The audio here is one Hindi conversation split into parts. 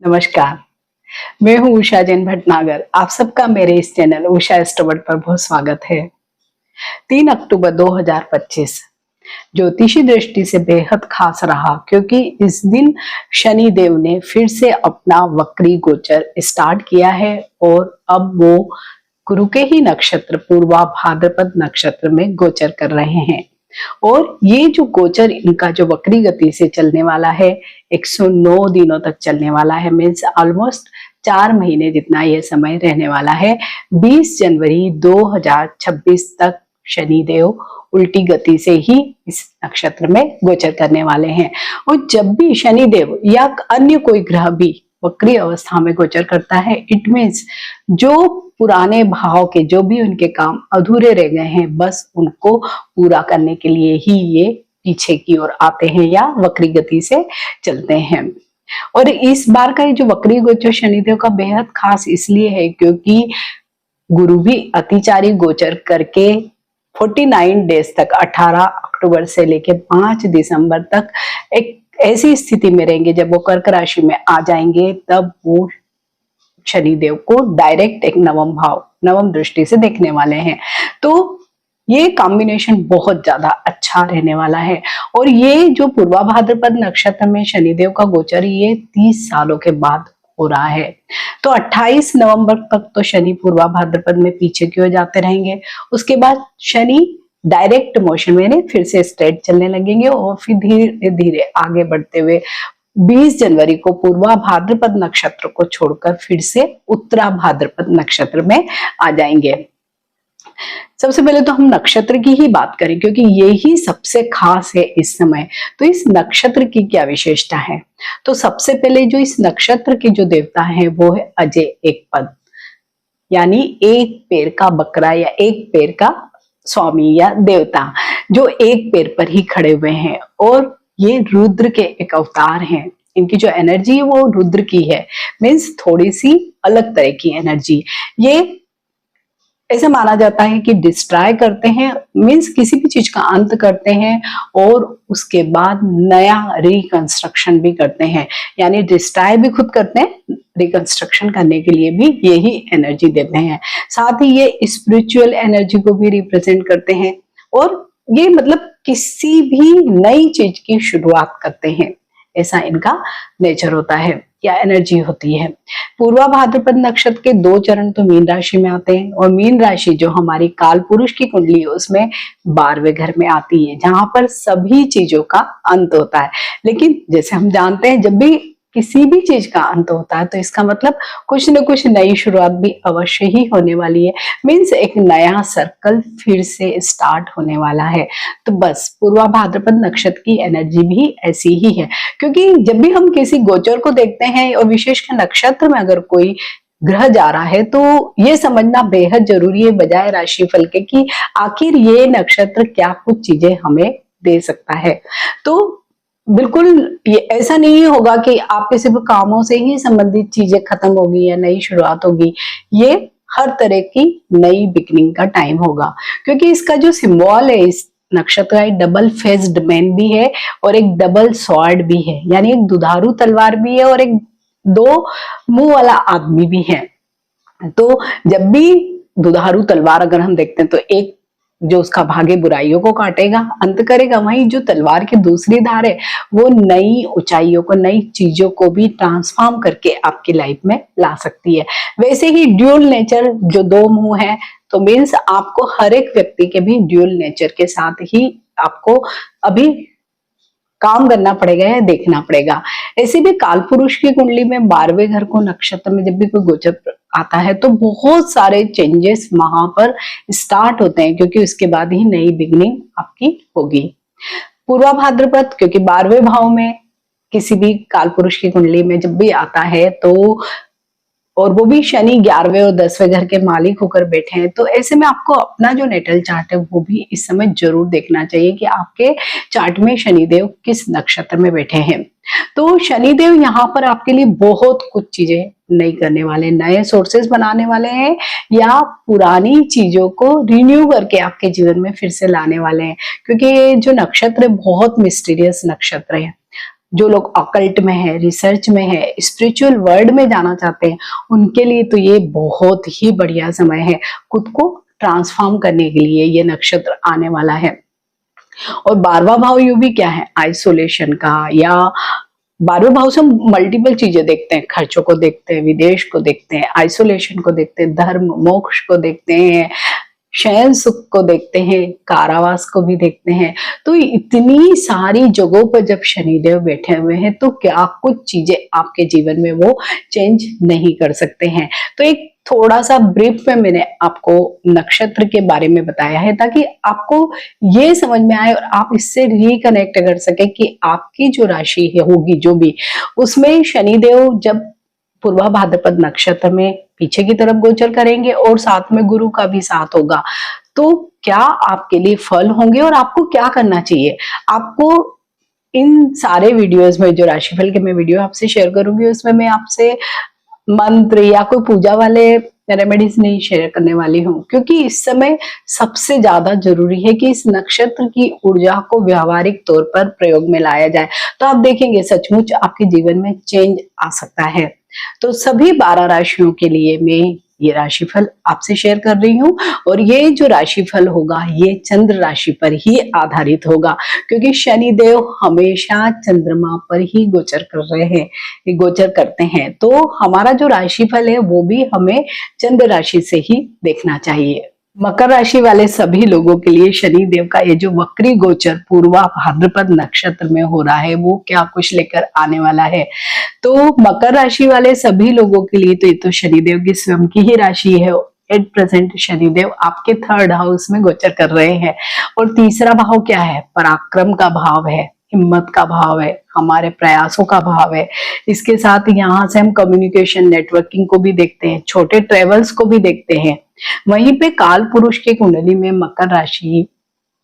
नमस्कार। मैं हूँ उषा जैन भटनागर। आप सबका मेरे इस चैनल उषा एस्ट्रोवर्ड पर बहुत स्वागत है। 3 अक्टूबर 2025 ज्योतिषी दृष्टि से बेहद खास रहा क्योंकि इस दिन शनि देव ने फिर से अपना वक्री गोचर स्टार्ट किया है और अब वो गुरु के ही नक्षत्र पूर्वा भाद्रपद नक्षत्र में गोचर कर रहे हैं। और ये जो गोचर इनका जो वक्री गति से चलने वाला है 109 दिनों तक चलने वाला है, मीन्स ऑलमोस्ट 4 महीने जितना ये समय रहने वाला है। 20 जनवरी 2026 तक शनिदेव उल्टी गति से ही इस नक्षत्र में गोचर करने वाले हैं। और जब भी शनिदेव या अन्य कोई ग्रह भी वक्री अवस्था में गोचर करता है, इट मीन्स जो पुराने भाव के जो भी उनके काम अधूरे रह गए हैं, बस उनको पूरा करने के लिए ही ये पीछे की ओर आते हैं या वक्री गति से चलते हैं। और इस बार का ये जो वक्री गोचर शनिदेव का बेहद खास इसलिए है क्योंकि गुरु भी अतिचारी गोचर करके 49 डेज तक 18 अक्टूबर से लेके 5 दिसंबर तक एक ऐसी स्थिति में रहेंगे जब वो कर्क राशि में आ जाएंगे, तब वो शनिदेव को डायरेक्ट एक नवम दृष्टि से देखने वाले हैं। तो ये कॉम्बिनेशन बहुत ज्यादा अच्छा रहने वाला है। और ये जो पूर्वा भाद्रपद नक्षत्र में शनिदेव का गोचर ये 30 सालों के बाद हो रहा है। तो 28 नवंबर तक तो शनि पूर्वा भाद्रपद में पीछे की ओर जाते रहेंगे। उसके बाद शनि डायरेक्ट मोशन में फिर से स्ट्रेट चलने लगेंगे और फिर धीरे धीरे आगे बढ़ते हुए 20 जनवरी को पूर्वा भाद्रपद नक्षत्र को छोड़कर फिर से उत्तरा भाद्रपद नक्षत्र में आ जाएंगे। सबसे पहले तो हम नक्षत्र की ही बात करें क्योंकि ये ही सबसे खास है इस समय। तो इस नक्षत्र की क्या विशेषता है? तो सबसे पहले जो इस नक्षत्र के जो देवता हैं वो है अजय एक पद, यानी एक पैर का बकरा या एक पैर का स्वामी या देवता जो एक पैर पर ही खड़े हुए हैं। और ये रुद्र के एक अवतार हैं। इनकी जो एनर्जी है वो रुद्र की है, मीन्स थोड़ी सी अलग तरह की एनर्जी। ये ऐसा माना जाता है कि डिस्ट्रॉय करते हैं, मीन्स किसी भी चीज का अंत करते हैं और उसके बाद नया रिकंस्ट्रक्शन भी करते हैं, यानी डिस्ट्रॉय भी खुद करते हैं, रिकंस्ट्रक्शन करने के लिए भी यही एनर्जी देते हैं। साथ ही ये स्पिरिचुअल एनर्जी को भी रिप्रेजेंट करते हैं और ये मतलब किसी भी नई चीज की शुरुआत करते हैं, ऐसा इनका नेचर होता है या एनर्जी होती है। पूर्वा भाद्रपद नक्षत्र के 2 चरण तो मीन राशि में आते हैं और मीन राशि जो हमारी काल पुरुष की कुंडली है उसमें 12वें घर में आती है, जहां पर सभी चीजों का अंत होता है। लेकिन जैसे हम जानते हैं जब भी किसी भी चीज का अंत होता है तो इसका मतलब कुछ न कुछ नई शुरुआत भी अवश्य ही होने वाली है, मीन्स एक नया सर्कल फिर से स्टार्ट होने वाला है। तो बस पूर्वा भाद्रपद नक्षत्र की एनर्जी भी ऐसी ही है क्योंकि जब भी हम किसी गोचर को देखते हैं और विशेषकर नक्षत्र में अगर कोई ग्रह जा रहा है तो ये समझना बेहद जरूरी है बजाय राशिफल के कि आखिर ये नक्षत्र क्या कुछ चीजें हमें दे सकता है। तो बिल्कुल ये ऐसा नहीं होगा कि आपके सिर्फ कामों से ही संबंधित चीजें खत्म होगी या नई शुरुआत होगी। ये हर तरह की नई बिगनिंग का टाइम होगा क्योंकि इसका जो सिंबल है इस नक्षत्र का एक डबल फेस्ड मैन भी है और एक डबल स्वॉर्ड भी है, यानी एक दुधारू तलवार भी है और एक 2 मुंह वाला आदमी भी है। तो जब भी दुधारू तलवार अगर हम देखते हैं तो एक जो उसका भागे बुराइयों को काटेगा, अंत करेगा, वहीं जो तलवार की दूसरी धार है वो नई ऊंचाइयों को, नई चीजों को भी ट्रांसफॉर्म करके आपकी लाइफ में ला सकती है। वैसे ही ड्यूल नेचर जो 2 मुंह है, तो मीन्स आपको हर एक व्यक्ति के भी ड्यूल नेचर के साथ ही आपको अभी काम करना पड़ेगा या देखना पड़ेगा। ऐसे भी काल पुरुष की कुंडली में 12वें घर को नक्षत्र में जब भी कोई गोचर आता है तो बहुत सारे चेंजेस वहां पर स्टार्ट होते हैं क्योंकि उसके बाद ही नई बिगनिंग आपकी होगी। पूर्वा भाद्रपद क्योंकि 12वें भाव में किसी भी काल पुरुष की कुंडली में जब भी आता है तो, और वो भी शनि 11वें और 10वें घर के मालिक होकर बैठे हैं, तो ऐसे में आपको अपना जो नेटल चार्ट है वो भी इस समय जरूर देखना चाहिए कि आपके चार्ट में शनिदेव किस नक्षत्र में बैठे हैं। तो शनिदेव यहाँ पर आपके लिए बहुत कुछ चीजें नई करने वाले, नए सोर्सेस बनाने वाले हैं या पुरानी चीजों को रिन्यू करके आपके जीवन में फिर से लाने वाले हैं क्योंकि ये जो नक्षत्र बहुत मिस्टीरियस नक्षत्र है। जो लोग ऑकल्ट में है, रिसर्च में है, स्पिरिचुअल वर्ल्ड में जाना चाहते हैं, उनके लिए तो ये बहुत ही बढ़िया समय है। खुद को ट्रांसफॉर्म करने के लिए ये नक्षत्र आने वाला है। और 12वां भाव यू भी क्या है, आइसोलेशन का, या 12वें भाव से हम मल्टीपल चीजें देखते हैं, खर्चों को देखते हैं, विदेश को देखते हैं, आइसोलेशन को देखते हैं, धर्म मोक्ष को देखते हैं, शयन सुख को देखते हैं, कारावास को भी देखते हैं। तो इतनी सारी जगहों पर जब शनिदेव बैठे हुए हैं तो क्या कुछ चीजें आपके जीवन में वो चेंज नहीं कर सकते हैं। तो एक थोड़ा सा ब्रीफ में मैंने आपको नक्षत्र के बारे में बताया है ताकि आपको ये समझ में आए और आप इससे रिकनेक्ट कर सके कि आपकी जो राशि है होगी जो भी, उसमें शनिदेव जब पूर्वा भाद्रपद नक्षत्र में पीछे की तरफ गोचर करेंगे और साथ में गुरु का भी साथ होगा, तो क्या आपके लिए फल होंगे और आपको क्या करना चाहिए। आपको इन सारे वीडियोस में जो राशिफल के मैं वीडियो आपसे शेयर करूंगी उसमें मैं आपसे मंत्र या कोई पूजा वाले रेमेडीज नहीं शेयर करने वाली हूँ, क्योंकि इस समय सबसे ज्यादा जरूरी है कि इस नक्षत्र की ऊर्जा को व्यावहारिक तौर पर प्रयोग में लाया जाए। तो आप देखेंगे सचमुच आपके जीवन में चेंज आ सकता है। तो सभी 12 राशियों के लिए मैं ये राशिफल आपसे शेयर कर रही हूँ और ये जो राशिफल होगा ये चंद्र राशि पर ही आधारित होगा, क्योंकि शनिदेव हमेशा चंद्रमा पर ही गोचर कर रहे हैं, गोचर करते हैं। तो हमारा जो राशिफल है वो भी हमें चंद्र राशि से ही देखना चाहिए। मकर राशि वाले सभी लोगों के लिए शनि देव का ये जो वक्री गोचर पूर्वा भाद्रपद नक्षत्र में हो रहा है वो क्या कुछ लेकर आने वाला है। तो मकर राशि वाले सभी लोगों के लिए तो ये तो शनिदेव की स्वयं की ही राशि है। एट प्रेजेंट शनिदेव आपके 3rd हाउस में गोचर कर रहे हैं और तीसरा भाव क्या है, पराक्रम का भाव है, हिम्मत का भाव है, हमारे प्रयासों का भाव है। इसके साथ यहाँ से हम कम्युनिकेशन नेटवर्किंग को भी देखते हैं, छोटे ट्रेवल्स को भी देखते हैं। वहीं पे काल पुरुष के कुंडली में मकर राशि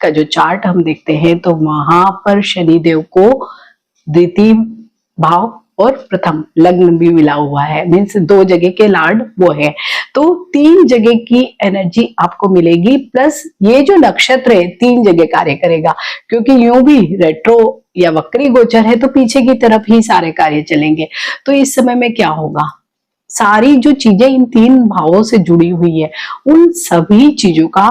का जो चार्ट हम देखते हैं तो वहां पर शनिदेव को द्वितीय भाव और प्रथम लग्न भी मिला हुआ है, मीन्स 2 जगह के लॉर्ड वो है। तो 3 जगह की एनर्जी आपको मिलेगी, प्लस ये जो नक्षत्र है 3 जगह कार्य करेगा, क्योंकि यूं भी रेट्रो या वक्री गोचर है तो पीछे की तरफ ही सारे कार्य चलेंगे। तो इस समय में क्या होगा, सारी जो चीजें इन 3 भावों से जुड़ी हुई है उन सभी चीजों का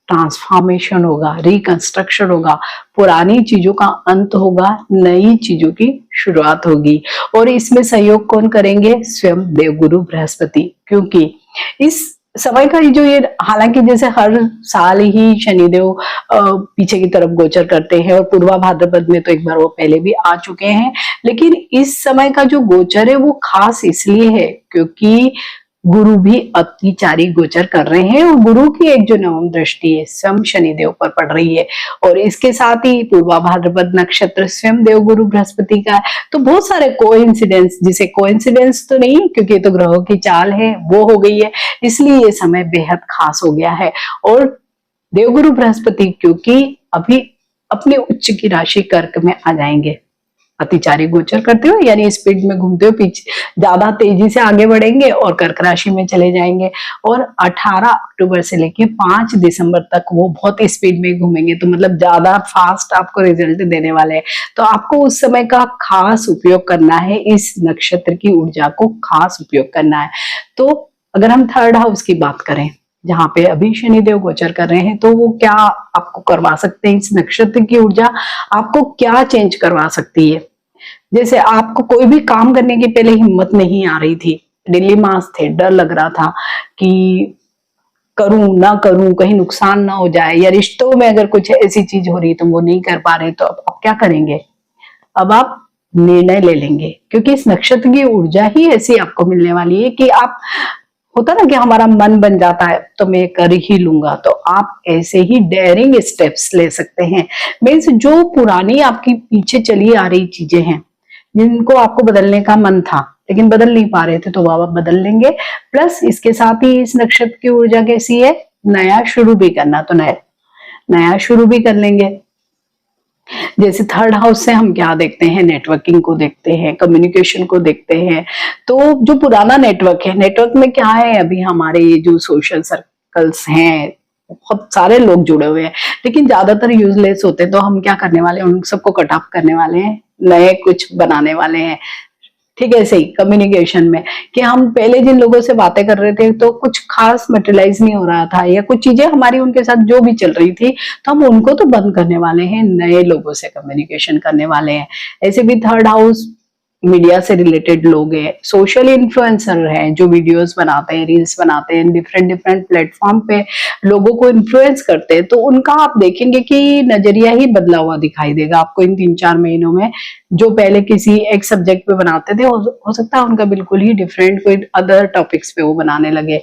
ट्रांसफॉर्मेशन होगा, रिकंस्ट्रक्शन होगा, पुरानी चीजों का अंत होगा, नई चीजों की शुरुआत होगी। और इसमें सहयोग कौन करेंगे, स्वयं देवगुरु बृहस्पति, क्योंकि इस समय का जो ये, हालांकि जैसे हर साल ही शनिदेव पीछे की तरफ गोचर करते हैं और पूर्वा भाद्रपद में तो एक बार वो पहले भी आ चुके हैं, लेकिन इस समय का जो गोचर है वो खास इसलिए है क्योंकि गुरु भी अतिचारी गोचर कर रहे हैं और गुरु की एक जो नवम दृष्टि है स्वयं शनिदेव पर पड़ रही है। और इसके साथ ही पूर्वा भाद्रपद नक्षत्र स्वयं देवगुरु बृहस्पति का है। तो बहुत सारे कोइंसिडेंस, जिसे कोइंसिडेंस तो नहीं क्योंकि तो ग्रहों की चाल है वो हो गई है, इसलिए ये समय बेहद खास हो गया है। और देवगुरु बृहस्पति क्योंकि अभी अपने उच्च की राशि कर्क में आ जाएंगे, अतिचारी गोचर करते हो यानी स्पीड में घूमते हो, पीछे ज्यादा तेजी से आगे बढ़ेंगे और कर्क राशि में चले जाएंगे। और 18 अक्टूबर से लेके 5 दिसंबर तक वो बहुत स्पीड में घूमेंगे, तो मतलब ज्यादा फास्ट आपको रिजल्ट देने वाले हैं। तो आपको उस समय का खास उपयोग करना है, इस नक्षत्र की ऊर्जा को खास उपयोग करना है। तो अगर हम 3rd हाउस की बात करें जहां पे अभी शनिदेव गोचर कर रहे हैं, तो वो क्या आपको करवा सकते हैं, इस नक्षत्र की ऊर्जा आपको क्या चेंज करवा सकती है। जैसे आपको कोई भी काम करने की पहले हिम्मत नहीं आ रही थी, डिलेमास थे, डर लग रहा था कि करूं ना करूं, कहीं नुकसान ना हो जाए, या रिश्तों में अगर कुछ ऐसी चीज हो रही तो वो नहीं कर पा रहे, तो अब आप क्या करेंगे, अब आप निर्णय ले लेंगे, क्योंकि इस नक्षत्र की ऊर्जा ही ऐसी आपको मिलने वाली है कि आप, होता ना कि हमारा मन बन जाता है तो मैं कर ही लूंगा, तो आप ऐसे ही डेयरिंग स्टेप्स ले सकते हैं। मीन्स जो पुरानी आपकी पीछे चली आ रही चीजें हैं जिनको आपको बदलने का मन था लेकिन बदल नहीं पा रहे थे, तो वो आप बदल लेंगे। प्लस इसके साथ ही इस नक्षत्र की ऊर्जा कैसी है, नया शुरू भी करना, तो नया शुरू भी कर लेंगे। जैसे 3rd हाउस से हम क्या देखते हैं, नेटवर्किंग को देखते हैं, कम्युनिकेशन को देखते हैं। तो जो पुराना नेटवर्क है, नेटवर्क में क्या है, अभी हमारे ये जो सोशल सर्कल्स हैं बहुत सारे लोग जुड़े हुए हैं, लेकिन ज्यादातर यूजलेस होते हैं, तो हम क्या करने वाले हैं, उन सबको कट ऑफ करने वाले हैं, नए कुछ बनाने वाले हैं। ठीक है, सही कम्युनिकेशन में कि हम पहले जिन लोगों से बातें कर रहे थे तो कुछ खास मटेरियलाइज नहीं हो रहा था, या कुछ चीजें हमारी उनके साथ जो भी चल रही थी तो हम उनको तो बंद करने वाले हैं, नए लोगों से कम्युनिकेशन करने वाले हैं। ऐसे भी थर्ड हाउस मीडिया से रिलेटेड लोग हैं, सोशल इन्फ्लुएंसर हैं जो वीडियोस बनाते हैं, रील्स बनाते हैं, डिफरेंट डिफरेंट प्लेटफॉर्म पे लोगों को इन्फ्लुएंस करते हैं, तो उनका आप देखेंगे कि नजरिया ही बदला हुआ दिखाई देगा आपको इन 3-4 महीनों में। जो पहले किसी एक सब्जेक्ट पे बनाते थे, हो सकता है उनका बिल्कुल ही डिफरेंट कोई अदर टॉपिक्स पे वो बनाने लगे।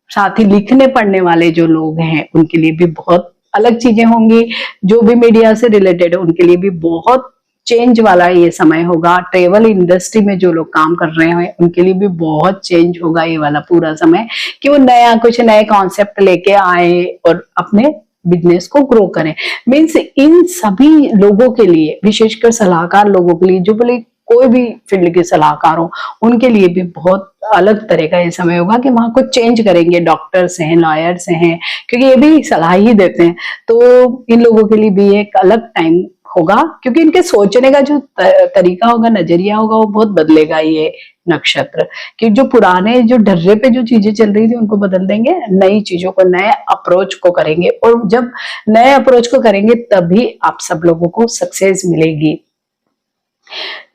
साथ ही लिखने पढ़ने वाले जो लोग हैं उनके लिए भी बहुत अलग चीजें होंगी, जो भी मीडिया से रिलेटेड है उनके लिए भी बहुत चेंज वाला ये समय होगा। ट्रेवल इंडस्ट्री में जो लोग काम कर रहे हैं उनके लिए भी बहुत चेंज होगा ये वाला पूरा समय, कि वो नया कुछ नए कॉन्सेप्ट लेके आए और अपने बिजनेस को ग्रो करें। मीन्स इन सभी लोगों के लिए, विशेषकर सलाहकार लोगों के लिए, जो बोले कोई भी फील्ड के सलाहकार हो, उनके लिए भी बहुत अलग तरह का ये समय होगा कि वहां कुछ चेंज करेंगे। डॉक्टर्स हैं, लॉयर्स हैं, क्योंकि ये भी सलाह ही देते हैं, तो इन लोगों के लिए भी एक अलग टाइम होगा, क्योंकि इनके सोचने का जो तरीका होगा, नजरिया होगा, वो बहुत बदलेगा ये नक्षत्र। कि जो पुराने जो ढर्रे पे जो चीजें चल रही थी उनको बदल देंगे, नई चीजों को, नए अप्रोच को करेंगे, और जब नए अप्रोच को करेंगे तभी आप सब लोगों को सक्सेस मिलेगी।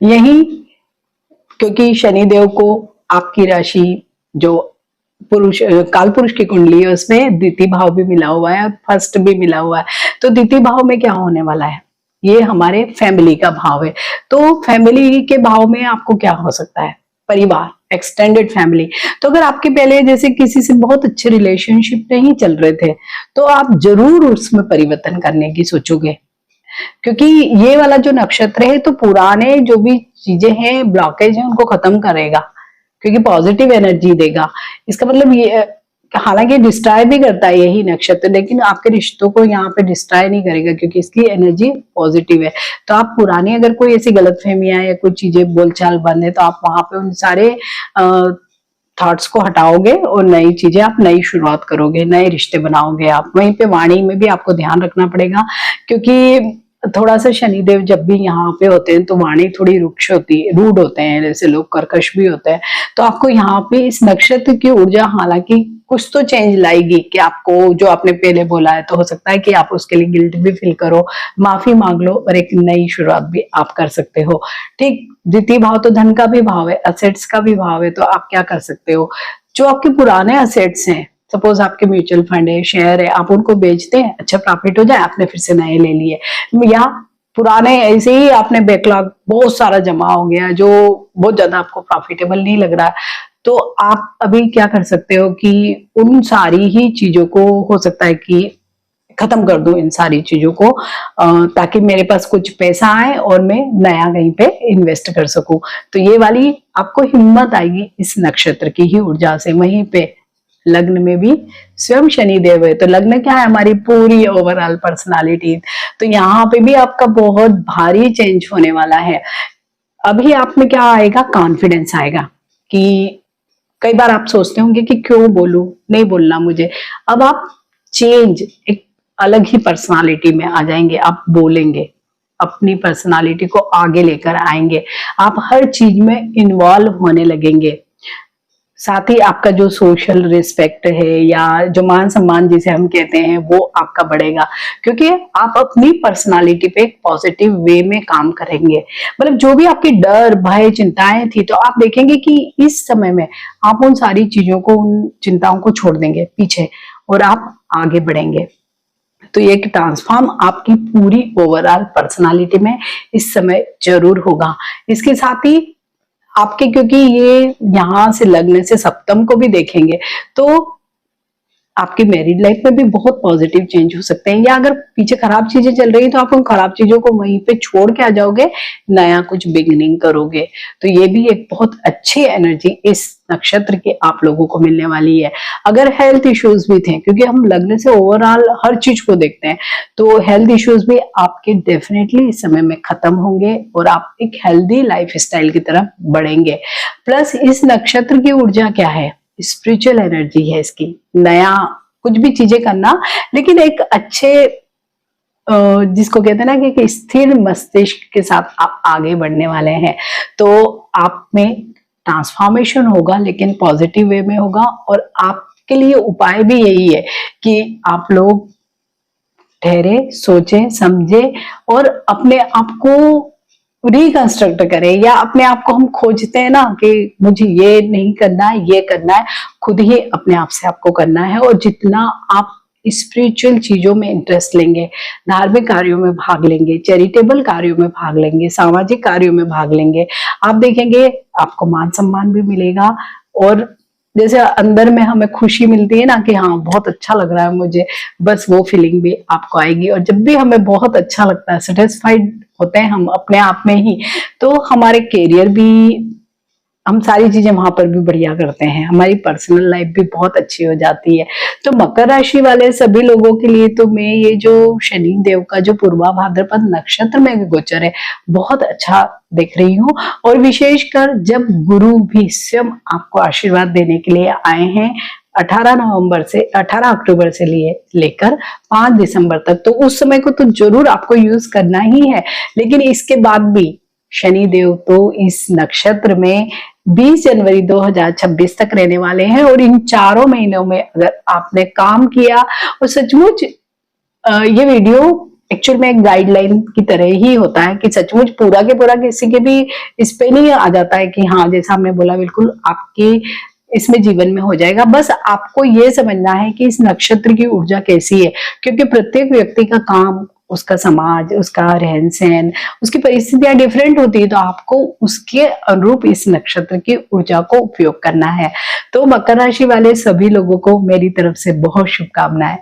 यही, क्योंकि शनिदेव को आपकी राशि जो पुरुष काल पुरुष की कुंडली है उसमें द्वितीय भाव भी मिला हुआ है और फर्स्ट भी मिला हुआ है। तो द्वितीय भाव में क्या होने वाला है, ये हमारे फैमिली का भाव है। तो फैमिली के भाव में आपको क्या हो सकता है, परिवार, एक्सटेंडेड फैमिली। तो अगर आपके पहले जैसे किसी से बहुत अच्छे रिलेशनशिप नहीं चल रहे थे तो आप जरूर उसमें परिवर्तन करने की सोचोगे, क्योंकि ये वाला जो नक्षत्र है तो पुराने जो भी चीजें हैं, ब्लॉकेज है, उनको खत्म करेगा, क्योंकि पॉजिटिव एनर्जी देगा। इसका मतलब ये, हालांकि डिस्ट्रॉय भी करता है यही नक्षत्र, लेकिन आपके रिश्तों को यहाँ पे डिस्ट्रॉय नहीं करेगा, क्योंकि इसकी एनर्जी पॉजिटिव है। तो आप पुरानी अगर कोई ऐसी गलतफहमियां या कोई चीजें बोलचाल बंद है तो आप वहां पे उन सारे थॉट्स को हटाओगे और नई चीजें, आप नई शुरुआत करोगे, नए रिश्ते बनाओगे आप। वहीं पे वाणी में भी आपको ध्यान रखना पड़ेगा, क्योंकि थोड़ा सा शनिदेव जब भी यहाँ पे होते हैं तो वाणी थोड़ी रुक्ष होती है, रूड होते हैं, जैसे लोग कर्कश भी होते हैं। तो आपको यहाँ पे इस नक्षत्र की ऊर्जा हालांकि कुछ तो चेंज लाएगी, कि आपको जो आपने पहले बोला है तो हो सकता है कि आप उसके लिए गिल्ट भी फील करो, माफी मांग लो और एक नई शुरुआत भी आप कर सकते हो। ठीक, द्वितीय भाव तो धन का भी भाव है, असेट्स का भी भाव है। तो आप क्या कर सकते हो, जो आपके पुराने असेट्स हैं, सपोज आपके म्यूचुअल फंड है, शेयर है, आप उनको बेचते हैं, अच्छा प्रॉफिट हो जाए, आपने फिर से नए ले लिए, या पुराने ऐसे ही आपने बैकलॉग बहुत सारा जमा हो गया जो बहुत ज्यादा आपको प्रॉफिटेबल नहीं लग रहा, तो आप अभी क्या कर सकते हो कि उन सारी ही चीजों को, हो सकता है कि खत्म कर दूं इन सारी चीजों को, ताकि मेरे पास कुछ पैसा आए और मैं नया कहीं पे इन्वेस्ट कर सकूं। तो ये वाली आपको हिम्मत आएगी इस नक्षत्र की ही ऊर्जा से। वहीं पे लग्न में भी स्वयं शनि देव है, तो लग्न क्या है, हमारी पूरी ओवरऑल पर्सनालिटी। तो यहाँ पे भी आपका बहुत भारी चेंज होने वाला है। अभी आप में क्या आएगा, कॉन्फिडेंस आएगा, कि कई बार आप सोचते होंगे कि क्यों बोलूं, नहीं बोलना मुझे। अब आप चेंज, एक अलग ही पर्सनालिटी में आ जाएंगे, आप बोलेंगे, अपनी पर्सनालिटी को आगे लेकर आएंगे, आप हर चीज में इन्वॉल्व होने लगेंगे। साथ ही आपका जो सोशल रिस्पेक्ट है या जो मान सम्मान जिसे हम कहते हैं वो आपका बढ़ेगा, क्योंकि आप अपनी पर्सनालिटी पे एक पॉजिटिव वे में काम करेंगे। मतलब जो भी आपकी डर, भय, चिंताएं थी, तो आप देखेंगे कि इस समय में आप उन सारी चीजों को, उन चिंताओं को छोड़ देंगे पीछे और आप आगे बढ़ेंगे। तो ये ट्रांसफॉर्म आपकी पूरी ओवरऑल पर्सनालिटी में इस समय जरूर होगा। इसके साथ ही आपके, क्योंकि ये यहां से लग्न से सप्तम को भी देखेंगे, तो आपकी मैरिड लाइफ में भी बहुत पॉजिटिव चेंज हो सकते हैं। या अगर पीछे खराब चीजें चल रही है तो आप उन खराब चीजों को वहीं पे छोड़ के आ जाओगे, नया कुछ बिगिनिंग करोगे। तो ये भी एक बहुत अच्छी एनर्जी इस नक्षत्र की आप लोगों को मिलने वाली है। अगर हेल्थ इश्यूज भी थे, क्योंकि हम लग्न से ओवरऑल हर चीज को देखते हैं, तो हेल्थ इश्यूज भी आपके डेफिनेटली इस समय में खत्म होंगे और आप एक हेल्दी लाइफ स्टाइल की तरफ बढ़ेंगे। प्लस इस नक्षत्र की ऊर्जा क्या है, स्पिरिचुअल एनर्जी है इसकी। नया कुछ भी चीजें करना, लेकिन एक अच्छे जिसको कहते हैं ना कि स्थिर मस्तिष्क के साथ आप आगे बढ़ने वाले हैं। तो आप में ट्रांसफॉर्मेशन होगा, लेकिन पॉजिटिव वे में होगा। और आपके लिए उपाय भी यही है कि आप लोग ठहरे, सोचे, समझे और अपने आप को रिकंस्ट्रक्ट करें। या अपने आप को हम खोजते हैं ना कि मुझे ये नहीं करना है, ये करना है, खुद ही अपने आप से आपको करना है। और जितना आप स्पिरिचुअल चीजों में इंटरेस्ट लेंगे, धार्मिक कार्यों में भाग लेंगे, चैरिटेबल कार्यों में भाग लेंगे, सामाजिक कार्यों में भाग लेंगे, आप देखेंगे आपको मान सम्मान भी मिलेगा। और जैसे अंदर में हमें खुशी मिलती है ना कि हाँ बहुत अच्छा लग रहा है मुझे, बस वो फीलिंग भी आपको आएगी। और जब भी हमें बहुत अच्छा लगता है, सेटिस्फाइड होते हैं हम अपने आप में ही, तो हमारे कैरियर भी, हम सारी चीजें वहां पर भी बढ़िया करते हैं, हमारी पर्सनल लाइफ भी बहुत अच्छी हो जाती है। तो मकर राशि वाले सभी लोगों के लिए तो मैं ये जो शनि देव का जो पूर्वा भाद्रपद नक्षत्र में गोचर है, बहुत अच्छा देख रही हूँ। और विशेषकर जब गुरु भी स्वयं आपको आशीर्वाद देने के लिए आए हैं 18 अक्टूबर से लेकर 5 दिसंबर तक, तो उस समय को तो जरूर आपको यूज करना ही है। लेकिन इसके बाद भी शनि देव तो इस नक्षत्र में 20 जनवरी 2026 तक रहने वाले हैं। और इन 4 महीनों में अगर आपने काम किया, और सचमुच ये वीडियो एक्चुअल में एक गाइडलाइन की तरह ही होता है कि सचमुच पूरा के पूरा किसी के भी इस पे नहीं आ जाता है कि हाँ जैसा हमने बोला बिल्कुल आपके इसमें जीवन में हो जाएगा। बस आपको ये समझना है कि इस नक्षत्र की ऊर्जा कैसी है, क्योंकि प्रत्येक व्यक्ति का काम, उसका समाज, उसका रहन सहन, उसकी परिस्थितियां डिफरेंट होती है, तो आपको उसके अनुरूप इस नक्षत्र की ऊर्जा को उपयोग करना है। तो मकर राशि वाले सभी लोगों को मेरी तरफ से बहुत शुभकामनाएं।